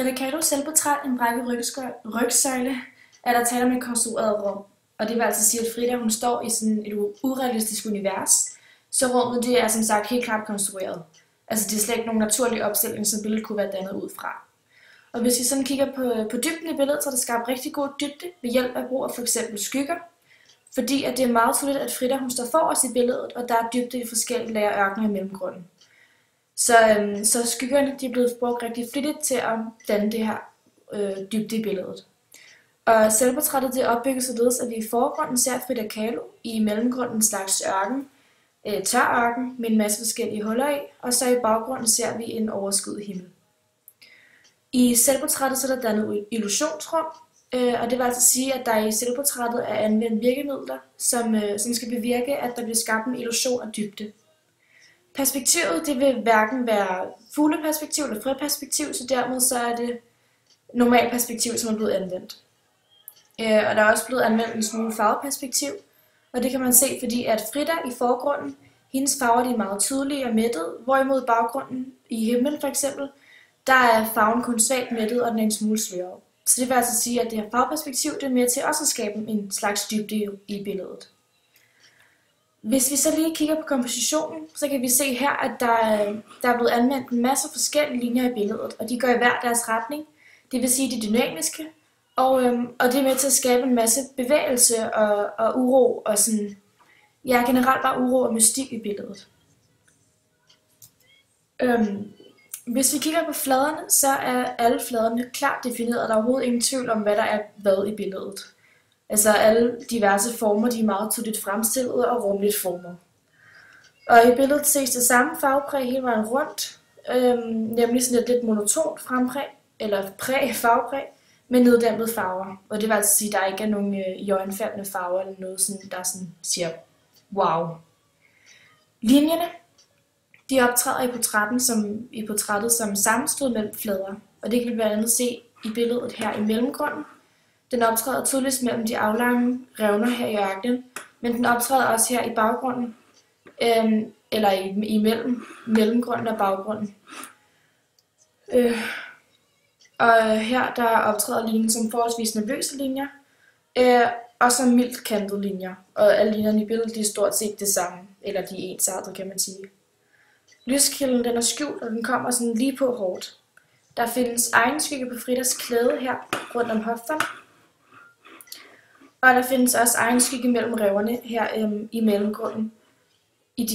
Frida Kahlos selvportræt, en brækket rygsøjle, er der tale om et konstrueret rum. Og det vil altså sige, at Frida hun står i sådan et urealistisk univers, så rummet det er som sagt helt klart konstrueret. Altså det er slet ikke nogen naturlig opstilling, som billedet kunne være dannet ud fra. Og hvis vi sådan kigger på dybden i billedet, så er der skabt rigtig god dybde ved hjælp af brug af f.eks. skygger. Fordi at det er meget tydeligt, at Frida hun står forrest i billedet, og der er dybde i forskellige lag af ørkener i mellemgrunden. Så skyggerne de er blevet brugt rigtig flittigt til at danne det her dybde i billedet. Og selvportrættet det opbygges således, at vi i forgrunden ser Frida Kahlo, i mellemgrunden en slags ørken, tør ørken med en masse forskellige huller i, og så i baggrunden ser vi en overskyet himmel. I selvportrættet så er der dannet illusionsrum, og det vil altså sige, at der i selvportrættet er anvendt virkemidler, som skal bevirke, at der bliver skabt en illusion af dybde. Perspektivet det vil hverken være fugleperspektiv eller fredperspektiv, så dermed så er det normalt perspektiv, som er blevet anvendt. Og der er også blevet anvendt en smule farveperspektiv, og det kan man se, fordi at Frida i forgrunden, hendes farver de er meget tydelige og mættede, hvorimod baggrunden i himlen for eksempel, der er farven kun svagt mættet, og den er en smule sløret. Så det vil altså sige, at det her farveperspektiv det er med til også at skabe en slags dybde i billedet. Hvis vi så lige kigger på kompositionen, så kan vi se her, at der er blevet anvendt en masse forskellige linjer i billedet, og de går i hver deres retning. Det vil sige, de er dynamiske, og det er med til at skabe en masse bevægelse og uro, og sådan, ja, generelt bare uro og mystik i billedet. Hvis vi kigger på fladerne, så er alle fladerne klart defineret, og der er overhovedet ingen tvivl om, hvad der er hvad i billedet. Altså alle diverse former, de er meget tydeligt fremstillet og rummeligt formet. Og i billedet ses det samme farvepræg hele vejen rundt, nemlig sådan et lidt monotont frempræg, eller farvepræg, med neddæmpede farver. Og det vil altså sige, at der ikke er nogen iøjnefaldende farver eller noget, sådan, der sådan siger, wow. Linjerne, de optræder i portrættet som sammenstød mellem flader, og det kan vi blandt andet se i billedet her i mellemgrunden. Den optræder tydeligst mellem de aflange revner her i ørkenen, men den optræder også her i baggrunden, eller i mellemgrunden og baggrunden. Og her der optræder linjen som forholdsvis nervøse linjer, og som mildt kantede linjer. Og alle linjerne i billedet de er stort set det samme, eller de er ensartede, kan man sige. Lyskilden den er skjult, og den kommer sådan lige på hårdt. Der findes egen skygge på Fridas klæde her rundt om hofterne. Og der findes også egen skygge mellem reverne her i mellemgrunden i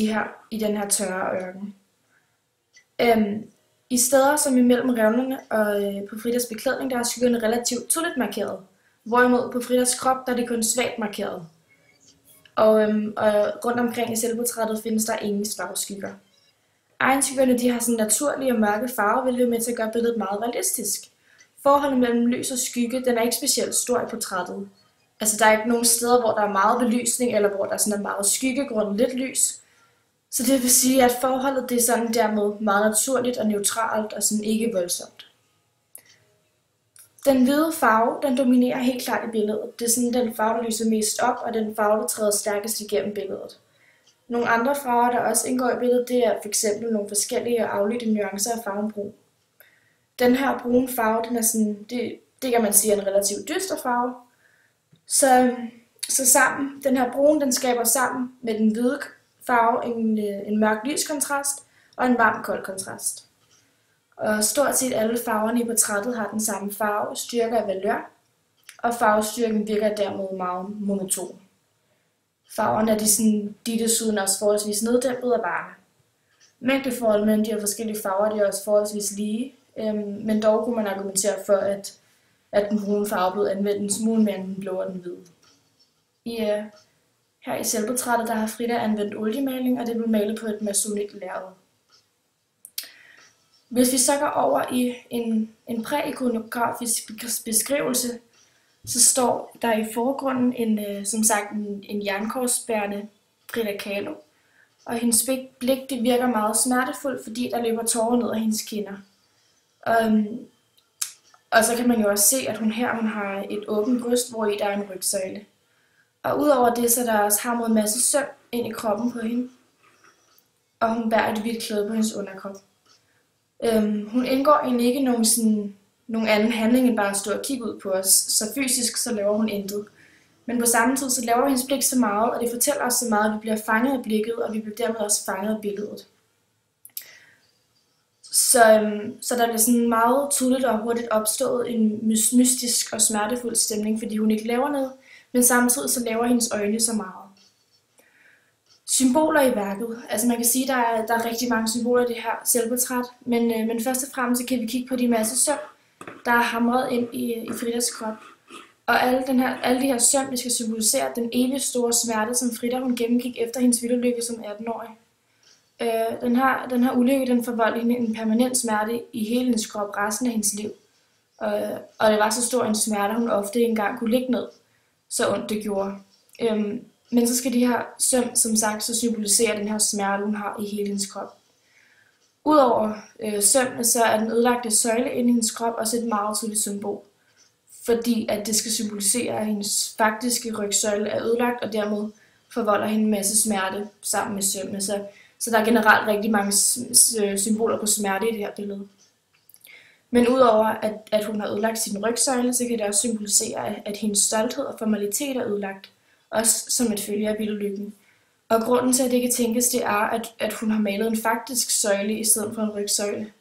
den her tørre ørken. I steder som imellem revnerne og på Fridas beklædning, der er skyggerne relativt tydeligt markeret. Hvorimod på Fridas krop, der er det kun svagt markeret. Og rundt omkring i selvportrættet findes der ingen farveskygger. Egenskyggerne de har sådan naturlige og mørke farver, hvilket er med til at gøre billedet meget realistisk. Forholdet mellem lys og skygge, den er ikke specielt stor i portrættet. Altså der er ikke nogen steder, hvor der er meget belysning, eller hvor der sådan er meget skyggegrund, lidt lys. Så det vil sige, at forholdet det er sådan dermed meget naturligt og neutralt og sådan ikke voldsomt. Den hvide farve, den dominerer helt klart i billedet. Det er sådan den farve, der lyser mest op, og den farve, der træder stærkest igennem billedet. Nogle andre farver, der også indgår i billedet, det er f.eks. nogle forskellige afledte nuancer af farven brun. Den her brune farve, den er sådan, det kan man sige er en relativt dyster farve. Så sammen, den her brune, den skaber sammen med den hvide farve en mørk lys kontrast og en varm kold kontrast. Og stort set alle farverne i portrættet har den samme farve, styrke og valør, og farvestyrken virker dermed meget monoton. Farverne er de desuden også forholdsvis neddæmpet og varme. Mængdeforholdet mellem de her forskellige farver de er også forholdsvis lige, men dog kunne man argumentere for, at den brune farve blev anvendt en smule mere end den blå og den hvide. Her i selvportrættet der har Frida anvendt oliemaling, og det blev malet på et masonikt lærred. Hvis vi så går over i en præ-ikonografisk beskrivelse, så står der i forgrunden som sagt en jernkorsbærende Frida Kahlo, og hendes blik det virker meget smertefuldt, fordi der løber tårer ned af hendes kinder. Og så kan man jo også se, at hun har et åbent bryst, hvor i der er en rygsøjle. Og udover det, så er der også hamret en masse søm ind i kroppen på hende, og hun bærer et hvidt klæde på hendes underkrop. Hun indgår egentlig ikke nogen sådan nogen anden handling end bare at stå og kigge ud på os. Så fysisk så laver hun intet. Men på samme tid så laver hendes blik så meget, og det fortæller os så meget, at vi bliver fanget af blikket, og vi bliver dermed også fanget af billedet. Så der bliver sådan meget tydeligt og hurtigt opstået en mystisk og smertefuld stemning, fordi hun ikke laver noget, men samtidig så laver hendes øjne så meget. Symboler i værket. Altså man kan sige, at der er rigtig mange symboler i det her selvportræt, men først og fremmest så kan vi kigge på de masse søm, der er hamret ind i Fridas krop. Og alle de her søm, de skal symbolisere den evigt store smerte, som Frida hun gennemgik efter hendes vildulykke som 18-årig. Den her ulykke, den forvoldte hende en permanent smerte i hele hendes krop resten af hendes liv. Og det var så stor en smerte, hun ofte ikke engang kunne ligge ned, så ondt det gjorde. Men så skal de her søm, som sagt, så symbolisere den her smerte, hun har i hele hendes krop. Udover sømmene, så er den ødelagte søjle inde i hendes krop også et meget tydeligt symbol. Fordi at det skal symbolisere, at hendes faktiske rygsøjle er ødelagt, og dermed forvolder hende en masse smerte sammen med sømmene. Så der er generelt rigtig mange symboler på smerte i det her billede. Men udover at hun har ødelagt sin rygsøjle, så kan det også symbolisere, at hendes stolthed og formalitet er ødelagt, også som et følge af vildulykken. Og grunden til, at det kan tænkes, det er, at hun har malet en faktisk søjle i stedet for en rygsøjle.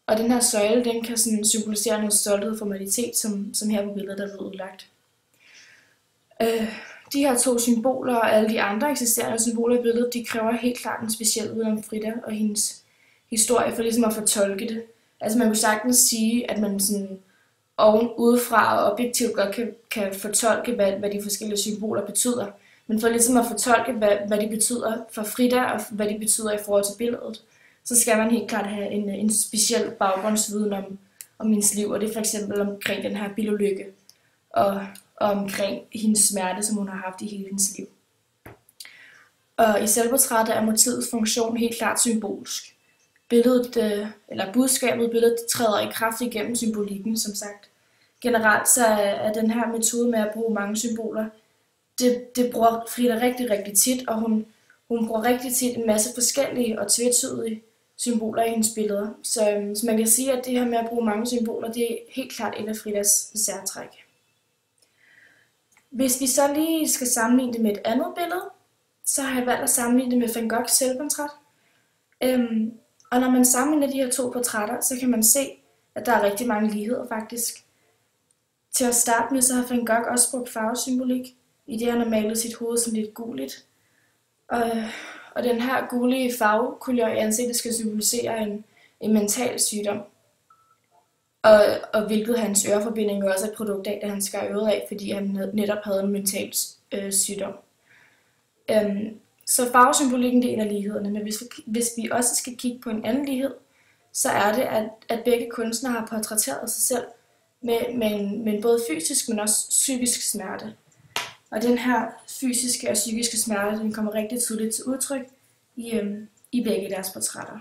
Og den her søjle, den kan sådan symbolisere noget stolthed og formalitet, som her på billedet er blevet udlagt. De her to symboler og alle de andre eksisterende symboler i billedet, de kræver helt klart en speciel viden om Frida og hendes historie for ligesom at fortolke det. Altså man kunne sagtens sige, at man sådan udefra og objektivt godt kan fortolke, hvad de forskellige symboler betyder. Men for ligesom at fortolke, hvad de betyder for Frida og hvad de betyder i forhold til billedet, så skal man helt klart have en speciel baggrundsviden om hendes liv, og det er for eksempel omkring den her bilulykke og omkring hendes smerte, som hun har haft i hele hendes liv. Og i selvportrættet er motivets funktion helt klart symbolsk. Billedet, eller budskabet i billedet træder i kraft igennem symbolikken, som sagt. Generelt så er den her metode med at bruge mange symboler, det bruger Frida rigtig, rigtig tit, og hun bruger rigtig tit en masse forskellige og tvetydige symboler i hendes billeder. Så man kan sige, at det her med at bruge mange symboler, det er helt klart et af Fridas særtræk. Hvis vi så lige skal sammenligne det med et andet billede, så har jeg valgt at sammenligne det med Van Goghs selvportræt. Og når man sammenligner de her to portrætter, så kan man se, at der er rigtig mange ligheder faktisk. Til at starte med, så har Van Gogh også brugt farvesymbolik, i det han har malet sit hoved som lidt guligt. Og den her gulige farvekulør i ansigtet skal symbolisere en mental sygdom. Og hvilket hans øreforbinding også er et produkt af, da han skar øret af, fordi han netop havde en mental sygdom. Så farvesymbolikken det er en af lighederne, men hvis vi også skal kigge på en anden lighed, så er det, at begge kunstnere har portrætteret sig selv med en både fysisk, men også psykisk smerte. Og den her fysiske og psykiske smerte, den kommer rigtig tydeligt til udtryk i begge deres portrætter.